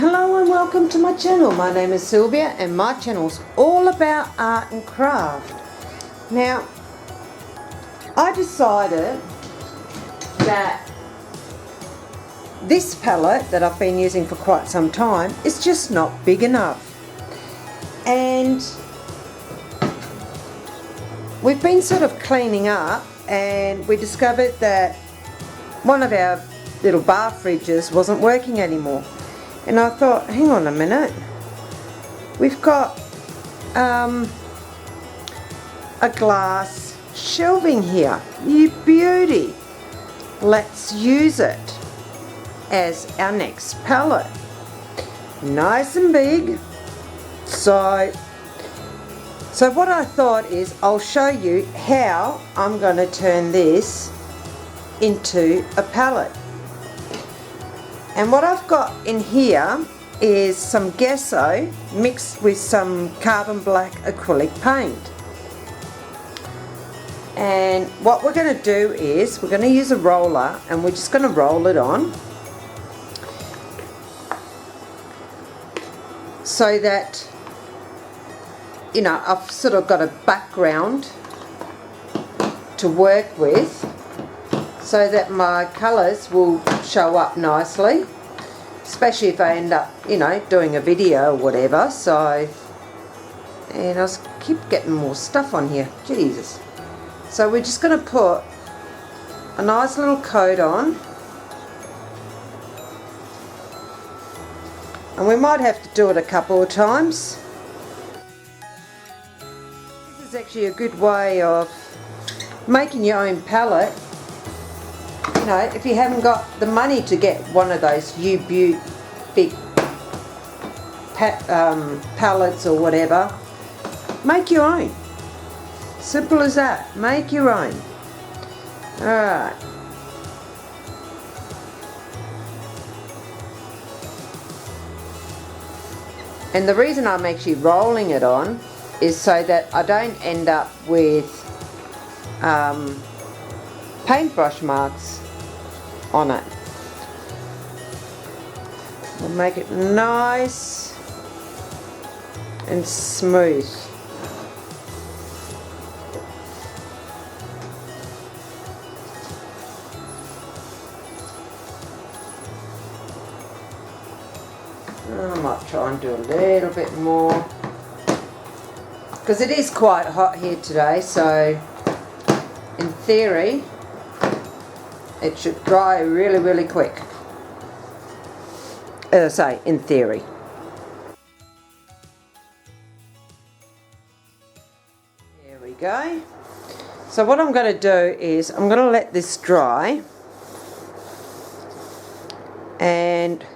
Hello and welcome to my channel. My name is Sylvia and my channel's all about art and craft. Now, I decided that this palette that I've been using for quite some time is just not big enough. And we've been sort of cleaning up and we discovered that one of our little bar fridges wasn't working anymore. And I thought, hang on a minute, we've got a glass shelving here, you beauty. Let's use it as our next palette. Nice and big. So what I thought is I'll show you how I'm going to turn this into a palette. And what I've got in here is some gesso mixed with some carbon black acrylic paint. And what we're going to do is we're going to use a roller and we're just going to roll it on so that, you know, I've sort of got a background to work with, so that my colours will show up nicely, especially if I end up, you know, doing a video or whatever. So, and I keep getting more stuff on here, Jesus. So we're just going to put a nice little coat on, and we might have to do it a couple of times. This is actually a good way of making your own palette. You know, if you haven't got the money to get one of those big palettes or whatever, make your own. Simple as that. Make your own. Alright. And the reason I'm actually rolling it on is so that I don't end up with paintbrush marks on it. We'll make it nice and smooth. I might try and do a little bit more because it is quite hot here today, so in theory it should dry really, really quick. As I say, in theory. There we go. So what I'm going to do is I'm going to let this dry, and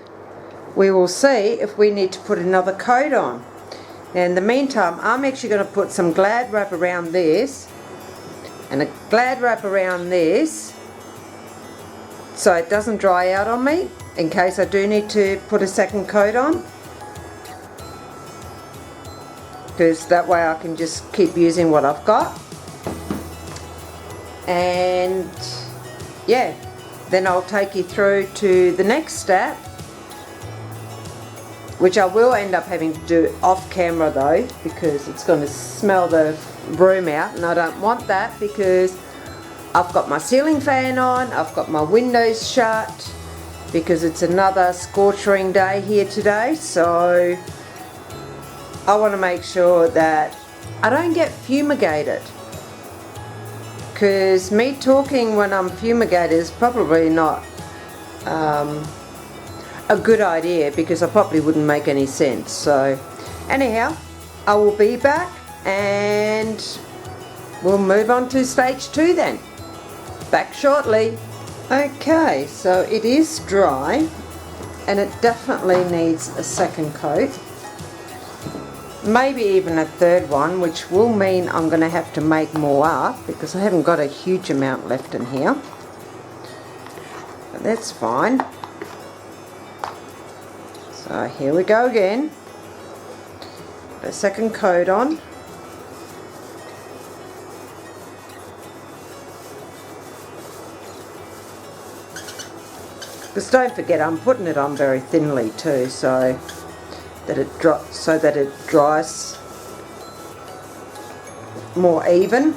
we will see if we need to put another coat on. Now in the meantime, I'm actually going to put some Glad wrap around this and a Glad wrap around this, so it doesn't dry out on me in case I do need to put a second coat on, because that way I can just keep using what I've got. And yeah, then I'll take you through to the next step, which I will end up having to do off camera though, because it's going to smell the room out and I don't want that, because I've got my ceiling fan on, I've got my windows shut, because it's another scorching day here today. So I want to make sure that I don't get fumigated, because me talking when I'm fumigated is probably not a good idea, because I probably wouldn't make any sense. So anyhow, I will be back and we'll move on to stage 2 then. Back shortly. Okay, so it is dry and it definitely needs a second coat, maybe even a third one, which will mean I'm going to have to make more up because I haven't got a huge amount left in here, but that's fine. So here we go again. Put a second coat on. Because don't forget, I'm putting it on very thinly too, so that it dries more even.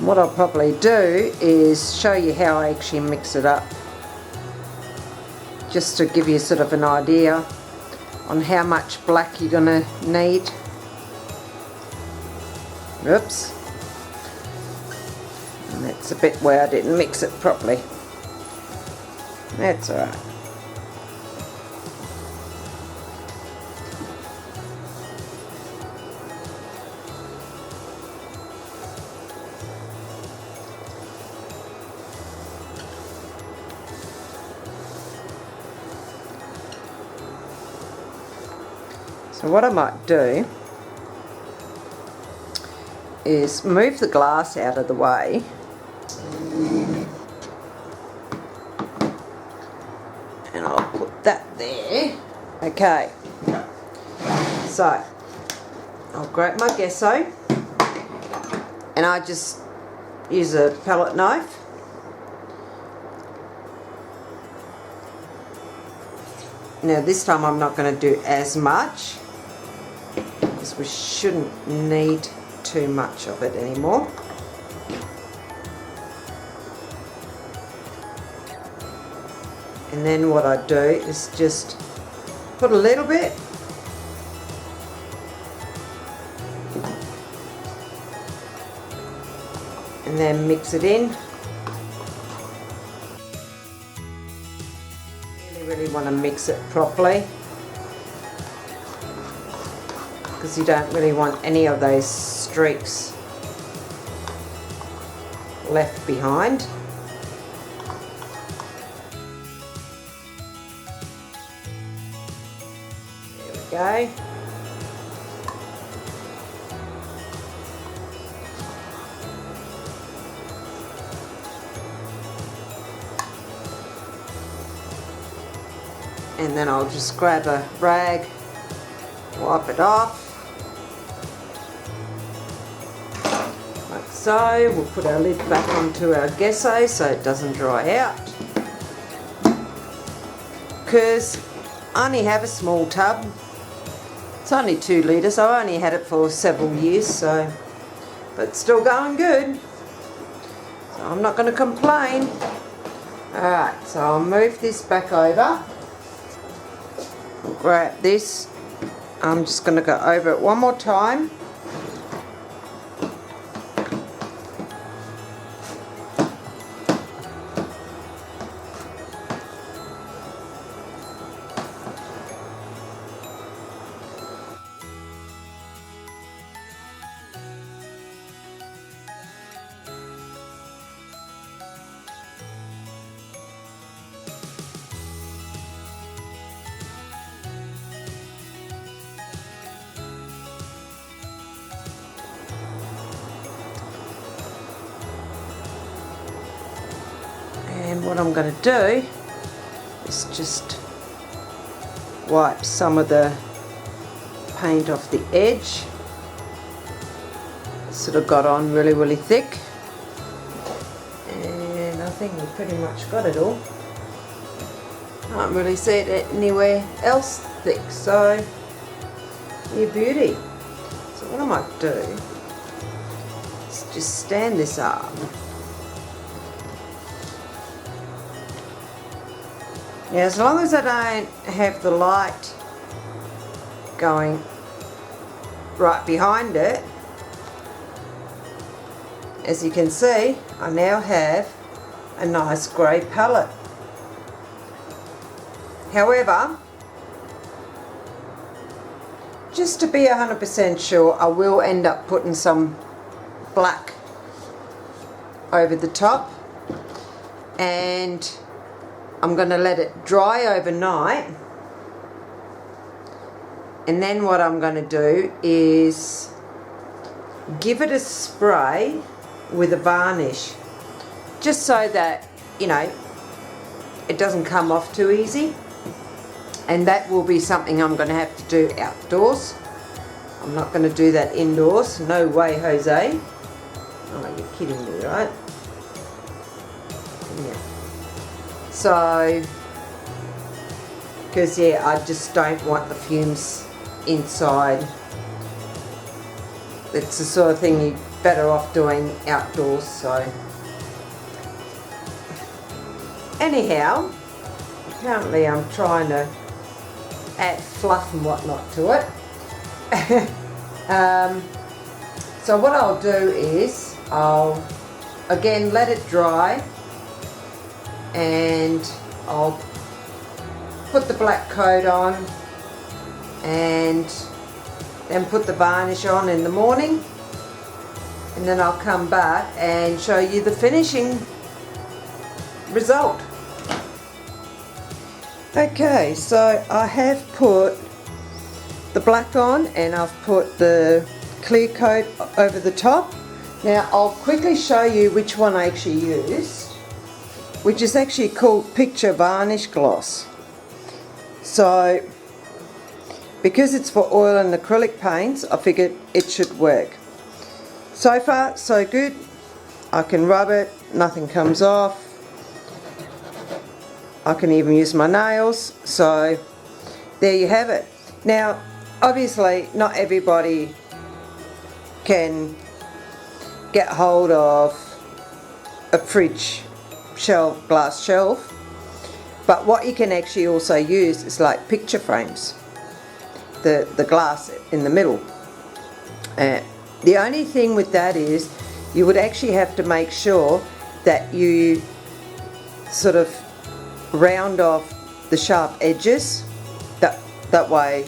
What I'll probably do is show you how I actually mix it up, just to give you sort of an idea on how much black you're going to need. Oops, and that's a bit where I didn't mix it properly. That's alright. So what I might do is move the glass out of the way, and I'll put that there. Okay, so I'll grab my gesso, and I just use a palette knife. Now this time I'm not going to do as much, because we shouldn't need too much of it anymore. And then what I do is just put a little bit, and then mix it in. Really want to mix it properly, because you don't really want any of those streaks left behind. There we go. And then I'll just grab a rag, wipe it off, like so. We'll put our lid back onto our gesso so it doesn't dry out, because I only have a small tub. It's only 2 litres. I only had it for several years, so, but it's still going good, so I'm not going to complain. Alright, so I'll move this back over. Grab this. I'm just going to go over it one more time. And what I'm going to do is just wipe some of the paint off the edge. It sort of got on really thick, and I think we pretty much got it all. Can't really see it anywhere else thick, so you beauty. So what I might do is just stand this up. Now, as long as I don't have the light going right behind it, as you can see, I now have a nice grey palette. However, just to be 100% sure, I will end up putting some black over the top, and I'm going to let it dry overnight, and then what I'm going to do is give it a spray with a varnish, just so that, you know, it doesn't come off too easy. And that will be something I'm going to have to do outdoors. I'm not going to do that indoors. No way, Jose. Oh, you're kidding me, right? Yeah. So, because yeah, I just don't want the fumes inside. It's the sort of thing you're better off doing outdoors. So, anyhow, apparently I'm trying to add fluff and whatnot to it. So what I'll do is I'll again let it dry, and I'll put the black coat on and then put the varnish on in the morning, and then I'll come back and show you the finishing result. Okay, so I have put the black on and I've put the clear coat over the top. Now I'll quickly show you which one I actually used, which is actually called Picture Varnish Gloss. So because it's for oil and acrylic paints, I figured it should work. So far so good. I can rub it, nothing comes off. I can even use my nails. So there you have it. Now obviously not everybody can get hold of a fridge shelf, glass shelf, but what you can actually also use is like picture frames, the glass in the middle. The only thing with that is you would actually have to make sure that you sort of round off the sharp edges, that way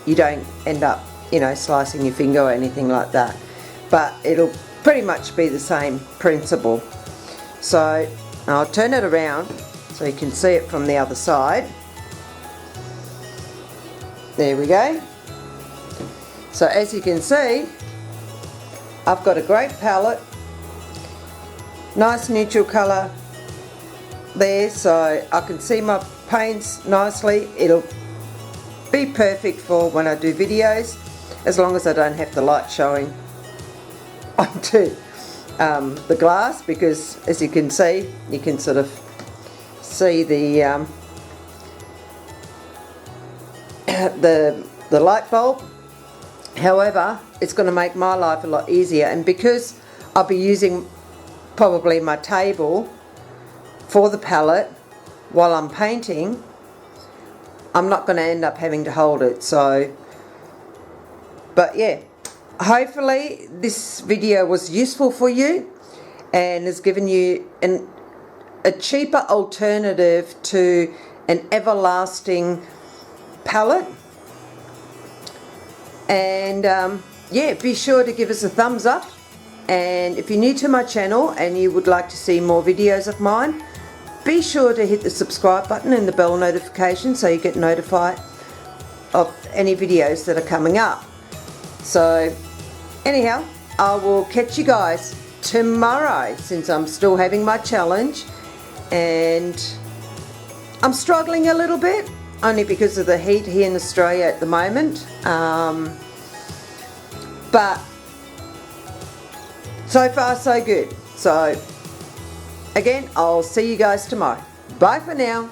you don't end up, you know, slicing your finger or anything like that. But it'll pretty much be the same principle. So I'll turn it around so you can see it from the other side. There we go. So as you can see, I've got a great palette, nice neutral colour there, so I can see my paints nicely. It'll be perfect for when I do videos, as long as I don't have the light showing onto the glass, because as you can see, you can sort of see the light bulb. However, it's going to make my life a lot easier, and because I'll be using probably my table for the palette while I'm painting, I'm not going to end up having to hold it. So, but yeah, hopefully this video was useful for you and has given you a cheaper alternative to an everlasting palette. And yeah, be sure to give us a thumbs up, and if you're new to my channel and you would like to see more videos of mine, be sure to hit the subscribe button and the bell notification so you get notified of any videos that are coming up. So anyhow, I will catch you guys tomorrow, since I'm still having my challenge and I'm struggling a little bit, only because of the heat here in Australia at the moment. But so far so good. So again, I'll see you guys tomorrow. Bye for now.